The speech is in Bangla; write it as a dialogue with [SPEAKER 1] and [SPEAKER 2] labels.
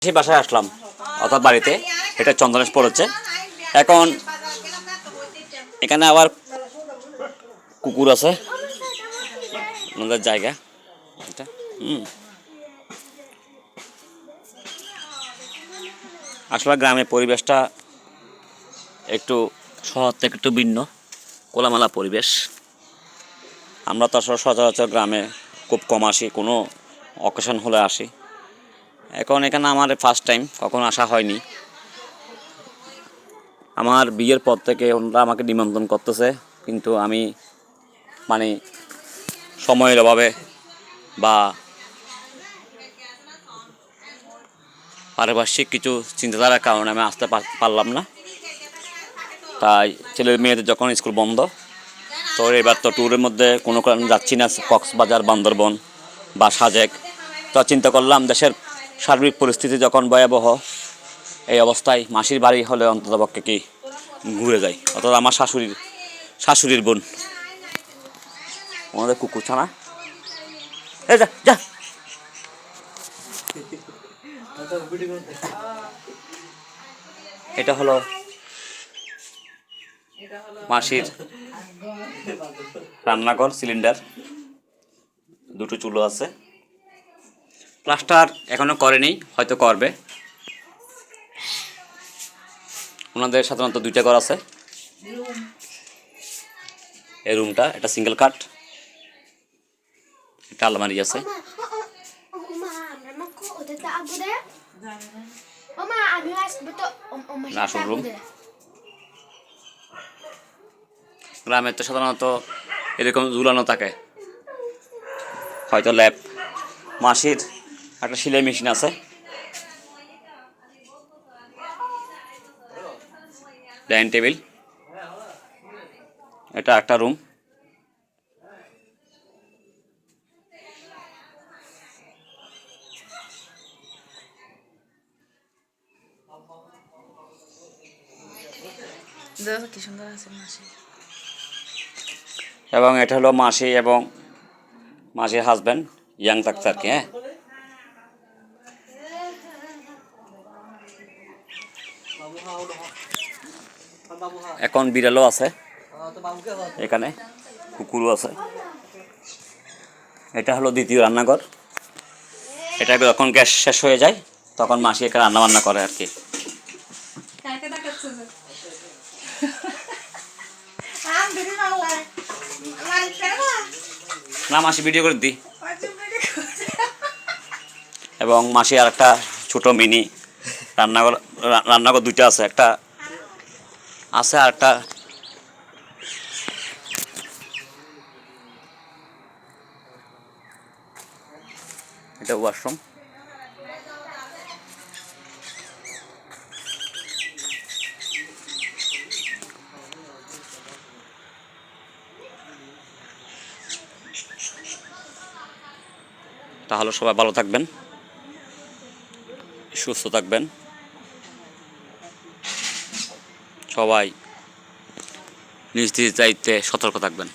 [SPEAKER 1] সেই বাসায় আসলাম অর্থাৎ বাড়িতে, এটা চন্দনেশ পড়েছে। এখন এখানে আবার কুকুর আছে, আমাদের জায়গা এটা। আসলে গ্রামের পরিবেশটা একটু শহর থেকে একটু ভিন্ন, খোলামেলা পরিবেশ। আমরা তো আসলে সচরাচর গ্রামে খুব কম আসি, কোনো অকেশন হলে আসি। এখন এখানে আমার ফার্স্ট টাইম, কখনো আসা হয়নি। আমার বিয়ের পর থেকে ওনারা আমাকে নিমন্ত্রণ করতেছে, কিন্তু আমি মানে সময়ের অভাবে বা পারিপার্শ্বিক কিছু চিন্তাধারার কারণে আমি আসতে পারলাম না। তাই ছেলের মেয়েদের যখন স্কুল বন্ধ, তো এবার তো ট্যুরের মধ্যে কোনো কারণে যাচ্ছি না, কক্সবাজার, বান্দরবন বা সাজেক। তো চিন্তা করলাম দেশের সার্বিক পরিস্থিতি যখন ভয়াবহ, এই অবস্থায় মাসির বাড়ি হলে অন্ততপক্ষে কি ঘুরে যাই। অর্থাৎ আমার শাশুড়ির বোন, আমাদের কুকুর ছানা, এই যা যা। এটা হলো মাসির রান্নাঘর, সিলিন্ডার, দুটো চুলো আছে। প্লাস্টার এখনো করেনি, হয়তো করবে। ওনাদের সাধারণত দুইটা ঘর আছে। এই রুমটা এটা সিঙ্গেল কাট, একটা আলমারি আছে। আসল রুম। গ্রামে তো সাধারণত এরকম ঝুলানো থাকে, হয়তো ল্যাব। মাসির একটা সেলাই মেশিন আছে, ডাইনিং টেবিল, এটা একটা রুম।
[SPEAKER 2] কি সুন্দর আছে মাসি।
[SPEAKER 1] এবং এটা হলো মাসি এবং মাসির হাজব্যান্ড, ইয়াং থাকছে আর কি। হ্যাঁ, এখন বিড়ালও আছে এখানে, কুকুরও আছে। এটা হলো দ্বিতীয় রান্নাঘর। এটা যখন গ্যাস শেষ হয়ে যায় তখন মাসি এখানে রান্না বান্না করে আর কি। না, মাসি ভিডিও করে দিই। এবং মাসি আর একটা ছোটো মিনি রান্নাঘর দুইটা আছে, একটা আছে আর একটা এটা ওয়াশরুম। তাহলে সবাই ভালো থাকবেন, সুস্থ থাকবেন, সবাই নিজ নিজ দায়িত্বে সতর্ক থাকবেন।